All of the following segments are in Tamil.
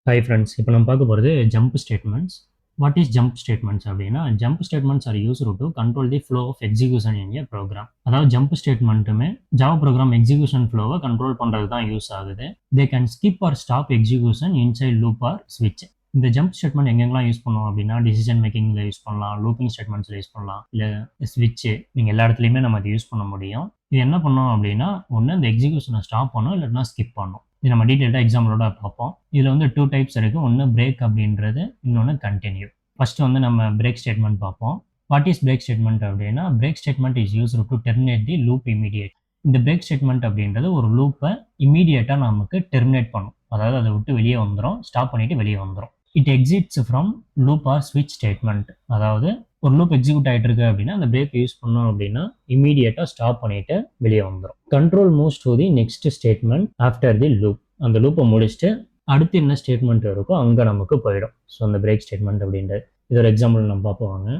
Hi friends, இப்போ நம்ம பார்க்க போகிறது jump statements. What is jump statements அப்படின்னா jump statements are used to control the flow of execution in a program. அதாவது jump statementமே Java program execution flow-வை control பண்ணுறது தான் யூஸ் ஆகுது. They can skip or stop execution inside loop or switch. இந்த ஜம்ப் ஸ்டேட்மெண்ட் எங்கெங்கெல்லாம் யூஸ் பண்ணுவோம் அப்படின்னா டிசிஷன் மேக்கிங்கில் யூஸ் பண்ணலாம், லூப்பிங் ஸ்டேட்மெண்ட்ஸில் யூஸ் பண்ணலாம், இல்லை ஸ்விட்ச்சு நீங்கள் எல்லா இடத்துலையுமே நம்ம அதை யூஸ் பண்ண முடியும். இது என்ன பண்ணோம் அப்படின்னா ஒன்று இந்த எக்ஸிக்யூஷனை ஸ்டாப் பண்ணும், இல்லைன்னா ஸ்கிப் பண்ணும். இது நம்ம டீட்டெயிலாக எக்ஸாம்பிளோட பார்ப்போம். இதில் வந்து 2 டைப்ஸ் இருக்குது. ஒன்று பிரேக் அப்படின்றது, இன்னொன்று கண்டினியூ. ஃபர்ஸ்ட் வந்து நம்ம பிரேக் ஸ்டேட்மெண்ட் பார்ப்போம். வாட் இஸ் பிரேக் ஸ்டேட்மெண்ட் அப்படின்னா break statement is use to terminate the loop immediate. இந்த பிரேக் ஸ்டேட்மெண்ட் அப்படின்றது ஒரு லூப்பை இமீடியட்டாக நமக்கு டெர்மினேட் பண்ணும். அதாவது அதை விட்டு வெளியே வந்துடும், ஸ்டாப் பண்ணிவிட்டு வெளியே வந்துடும். It exits from loop or ஸ்விட்ச் ஸ்டேட்மெண்ட். அதாவது ஒரு லூப் எக்ஸிக்யூட் ஆகிட்டு இருக்கு அப்படின்னா அந்த பிரேக் யூஸ் பண்ணோம் அப்படின்னா இமீடியட்டாக ஸ்டாப் பண்ணிட்டு வெளியே வந்துடும். Control moves to the next statement after the loop. அந்த லூப்பை முடிச்சுட்டு அடுத்து என்ன ஸ்டேட்மெண்ட் இருக்கோ அங்கே நமக்கு போயிடும். ஸோ அந்த பிரேக் ஸ்டேட்மெண்ட் அப்படின்றது இது ஒரு எக்ஸாம்பிள் நம்ம பார்ப்போங்க.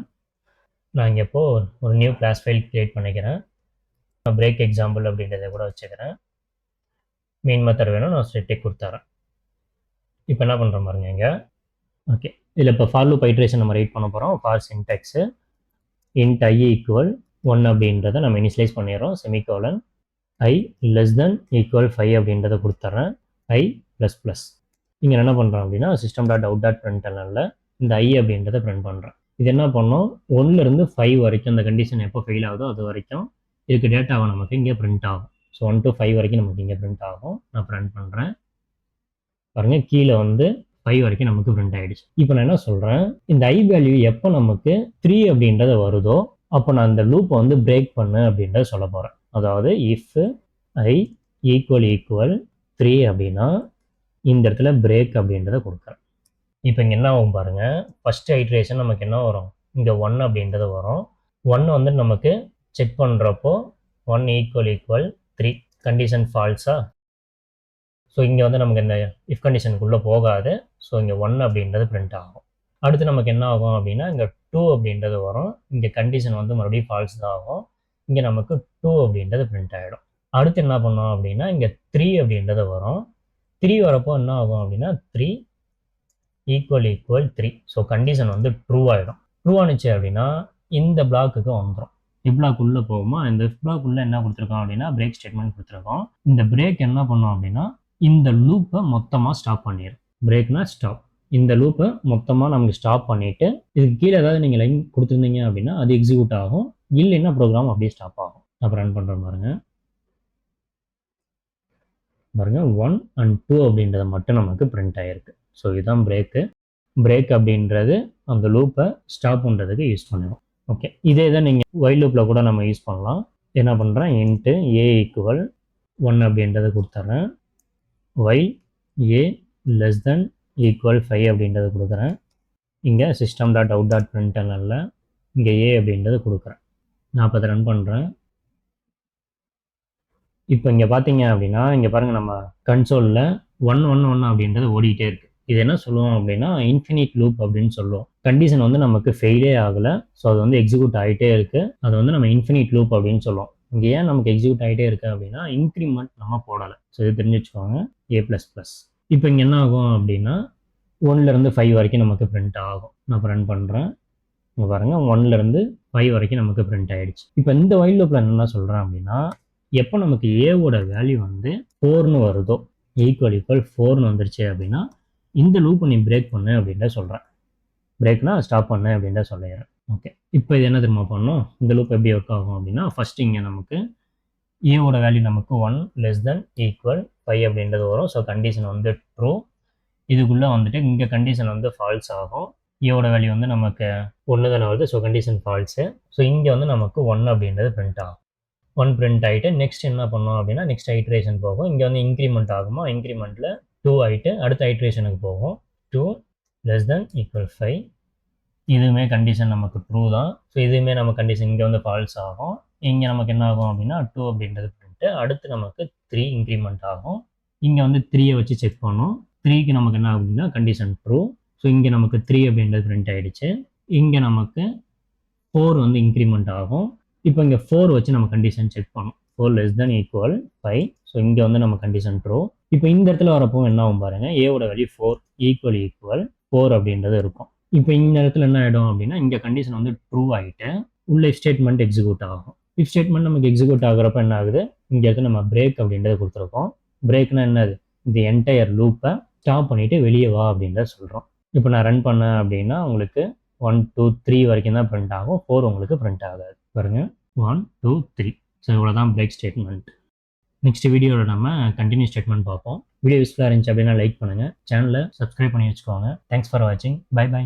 நான் இங்கே இப்போ ஒரு நியூ கிளாஸ் ஃபைல் கிரியேட் பண்ணிக்கிறேன். நான் பிரேக் எக்ஸாம்பிள் அப்படின்றத கூட வச்சுக்கிறேன். மெயின் மெத்தட் வேணும், நான் செட்டே கொடுத்துறேன். இப்போ என்ன பண்ணுறேன் பாருங்க இங்கே. ஓகே, இதில் இப்போ ஃபார் லூப் ஐட்ரேஷன் நம்ம ரைட் பண்ண போகிறோம். For Sintex int i equal 1 அப்படின்றத நம்ம இனிஷியலைஸ் பண்ணிடுறோம். Semicolon i less then equal 5 அப்படின்றத கொடுத்துட்றேன். i plus plus. இங்கே என்ன பண்ணுறோம் அப்படின்னா சிஸ்டம் டாட் அவுட் டாட் பிரிண்டனில் இந்த i அப்படின்றத பிரிண்ட் பண்ணுறேன். இது என்ன பண்ணோம் 1லேருந்து 5 வரைக்கும் அந்த கண்டிஷன் எப்போ ஃபெயில் ஆகுதோ அது வரைக்கும் இதுக்கு டேட்டாவை நமக்கு இங்கே பிரிண்ட் ஆகும். ஸோ 1 to 5 வரைக்கும் நமக்கு இங்கே பிரிண்ட் ஆகும். நான் பிரிண்ட் பண்ணுறேன் பாருங்கள். கீழே வந்து 5 வரைக்கும் நமக்கு பிரிண்ட் ஆகிடுச்சு. இப்போ நான் என்ன சொல்கிறேன், இந்த ஐ வேல்யூ எப்போ நமக்கு 3 அப்படின்றத வருதோ அப்போ நான் இந்த லூப்பை வந்து பிரேக் பண்ணு அப்படின்றத சொல்ல போகிறேன். அதாவது இஃப் ஐ ஈக்குவல் 3 அப்படின்னா இந்த இடத்துல பிரேக் அப்படின்றத கொடுக்குறேன். இப்போ இங்கே என்ன ஆகும் பாருங்கள். ஃபஸ்ட்டு ஐட்ரேஷன் நமக்கு என்ன வரும், இங்கே 1 அப்படின்றது வரும். 1 வந்து நமக்கு செக் பண்ணுறப்போ 1 ஈக்குவல் 3 கண்டிஷன் ஃபால்ஸா. ஸோ இங்கே வந்து நமக்கு இந்த இஃப் கண்டிஷனுக்குள்ளே போகாது. ஸோ இங்கே 1 அப்படின்றது பிரிண்ட் ஆகும். அடுத்து நமக்கு என்ன ஆகும் அப்படின்னா இங்கே 2 அப்படின்றது வரும். இங்கே கண்டிஷன் வந்து மறுபடியும் ஃபால்ஸ் தான் ஆகும். இங்கே நமக்கு 2 அப்படின்றது பிரிண்ட் ஆகிடும். அடுத்து என்ன பண்ணோம் அப்படின்னா இங்கே 3 அப்படின்றது வரும். 3 வரப்போ என்ன ஆகும் அப்படின்னா 3 ஈக்குவல் 3. ஸோ கண்டிஷன் வந்து ட்ரூ ஆகிடும். ட்ரூ ஆனிச்சு அப்படின்னா இந்த பிளாக்குக்கு வந்துடும். இஃப் பிளாக் உள்ளே போகுமா, இந்த இஃப் பிளாக் உள்ளே என்ன கொடுத்துருக்கோம் அப்படின்னா பிரேக் ஸ்டேட்மெண்ட் கொடுத்துருக்கோம். இந்த பிரேக் என்ன பண்ணோம் அப்படின்னா இந்த லூப்பை மொத்தமாக ஸ்டாப் பண்ணிடும். பிரேக்னா ஸ்டாப். இந்த லூப்பை மொத்தமாக நமக்கு ஸ்டாப் பண்ணிவிட்டு இதுக்கு கீழே ஏதாவது நீங்கள் லைன் கொடுத்துருந்தீங்க அப்படின்னா அது எக்ஸிக்யூட் ஆகும், இல்லைன்னா ப்ரோக்ராம் அப்படியே ஸ்டாப் ஆகும். அப்புறம் ரன் பண்ணுற பாருங்க. 1 and 2 அப்படின்றத மட்டும் நமக்கு பிரிண்ட் ஆகிருக்கு. ஸோ இதுதான் பிரேக்கு. பிரேக் அப்படின்றது அந்த லூப்பை ஸ்டாப் பண்ணுறதுக்கு யூஸ் பண்ணுவோம். ஓகே, இதே தான் நீங்கள் ஒயில் லூப்பில் கூட நம்ம யூஸ் பண்ணலாம். என்ன பண்ணுறேன், இன்ட்டு a ஈக்குவல் 1 அப்படின்றத கொடுத்துட்றேன். while a less than equal 5 அப்படின்றது கொடுக்குறேன். இங்கே சிஸ்டம் டாட் அவுட் டாட் பிரிண்டனில் இங்கே a அப்படின்றது கொடுக்குறேன். நான் இப்போ அதை ரன் பண்ணுறேன். இப்போ இங்கே பார்த்தீங்க அப்படின்னா இங்கே பாருங்கள் நம்ம கன்சோலில் 1 அப்படின்றது ஓடிக்கிட்டே இருக்குது. இது என்ன சொல்லுவோம் அப்படின்னா இன்ஃபினிட் லூப் அப்படின்னு சொல்லுவோம். கண்டிஷன் வந்து நமக்கு ஃபெயிலே ஆகலை. ஸோ அது வந்து எக்ஸிக்யூட் ஆகிட்டே இருக்குது. அது வந்து நம்ம இன்ஃபினிட் லூப் அப்படின்னு சொல்லுவோம். இங்கே ஏன் நமக்கு எக்ஸிக்யூட் ஆகிட்டே இருக்குது அப்படின்னா இன்க்ரிமெண்ட் நம்ம போடலை. ஸோ இது தெரிஞ்சு வச்சுக்கோங்க. a++. இப்போ இங்கே என்ன ஆகும் அப்படின்னா 1லேருந்து 5 வரைக்கும் நமக்கு பிரிண்ட் ஆகும். நான் இப்போ ரன் பண்ணுறேன். இங்கே பாருங்கள் 1லேருந்து 5 வரைக்கும் நமக்கு பிரிண்ட் ஆகிடுச்சு. இப்போ இந்த வைல் லூப்பில் என்ன சொல்கிறேன் அப்படின்னா எப்போ நமக்கு ஏவோட வேல்யூ வந்து 4ன்னு வருதோ ஈக்குவல் 4ன்னு வந்துருச்சு அப்படின்னா இந்த லூப்பை நீ பிரேக் பண்ணு அப்படின்ற சொல்கிறேன். பிரேக்னா ஸ்டாப் பண்ணு அப்படின்ற சொல்லிடுறேன். ஓகே, இப்போ இது என்ன திரும்ப பண்ணணும், இந்த லூப் எப்படி ஒர்க் ஆகும் அப்படின்னா ஃபஸ்ட்டு இங்கே நமக்கு ஏவோட வேல்யூ நமக்கு 1 லெஸ் தென் ஈக்குவல் 5 அப்படின்றது வரும். ஸோ கண்டிஷன் வந்து ட்ரூ. இதுக்குள்ளே வந்துட்டு இங்கே கண்டிஷன் வந்து ஃபால்ஸ் ஆகும். ஏவோட வேல்யூ வந்து நமக்கு 1 தானே வருது. So condition falls. ஸோ இங்கே வந்து நமக்கு 1 அப்படின்றது பிரிண்ட் ஆகும். 1 பிரிண்ட் ஆகிட்டு நெக்ஸ்ட் என்ன பண்ணோம் அப்படின்னா நெக்ஸ்ட் ஐட்ரேஷன் போகும். இங்கே வந்து இன்க்ரிமெண்ட் ஆகுமா, இன்க்ரிமெண்ட்டில் 2 ஆகிட்டு அடுத்த ஐட்ரேஷனுக்கு போகும். 2 லெஸ் தென் ஈக்குவல் 5. இதுவுமே கண்டிஷன் நமக்கு ட்ரூ தான். ஸோ இதுவுமே நம்ம கண்டிஷன் இங்கே வந்து ஃபால்ஸ் ஆகும். இங்கே நமக்கு என்ன ஆகும் அப்படின்னா 2 அப்படின்றது பிரிண்ட்டு. அடுத்து நமக்கு 3 இன்க்ரிமெண்ட் ஆகும். இங்கே வந்து 3யை வச்சு செக் பண்ணோம். 3க்கு நமக்கு என்ன அப்படின்னா கண்டிஷன் ட்ரூ. ஸோ இங்கே நமக்கு 3 அப்படின்றது பிரிண்ட் ஆகிடுச்சு. இங்கே நமக்கு 4 வந்து இன்க்ரிமெண்ட் ஆகும். இப்போ இங்கே 4 வச்சு நம்ம கண்டிஷன் செக் பண்ணோம். 4 லெஸ் தென் ஈக்குவல் 5. ஸோ இங்கே வந்து நம்ம கண்டிஷன் ட்ரூ. இப்போ இந்த இடத்துல வரப்போ என்ன ஆகும் பாருங்கள், ஏவோட வேல்யூ 4 ஈக்குவல் 4 அப்படின்றது இருக்கும். இப்போ இந்த இடத்துல என்ன ஆகிடும் அப்படின்னா, இங்கே கண்டிஷன் வந்து ட்ரூ ஆகிட்டு உள்ள இஃப் ஸ்டேட்மெண்ட் எக்ஸிக்யூட் ஆகும். இஃப் ஸ்டேட்மெண்ட் நமக்கு எக்ஸிக்யூட் ஆகுறப்ப என்ன ஆகுது, இங்கே இடத்துல நம்ம பிரேக் அப்படின்றத கொடுத்துருக்கோம். பிரேக்னா என்னது, இந்த என்டையர் லூப்பை ஸ்டாப் பண்ணிவிட்டு வெளியே வா அப்படின்றத சொல்கிறோம். இப்போ நான் ரன் பண்ணேன் அப்படின்னா உங்களுக்கு 1 2 3 வரைக்கும் தான் பிரிண்ட் ஆகும், 4 உங்களுக்கு பிரிண்ட் ஆகாது. பாருங்க 1 2 3. ஸோ இவ்வளோ தான் பிரேக் ஸ்டேட்மெண்ட். நெக்ஸ்ட் வீடியோவில் நம்ம கண்டினியூ ஸ்டேட்மெண்ட் பார்ப்போம். வீடியோ யூஸ்ஃபுல்லாக இருந்துச்சு அப்படின்னா லைக் பண்ணுங்கள், சேனலை சப்ஸ்கிரைப் பண்ணி வச்சுக்கோங்க. தேங்க்ஸ் ஃபார் வாட்சிங். Bye by.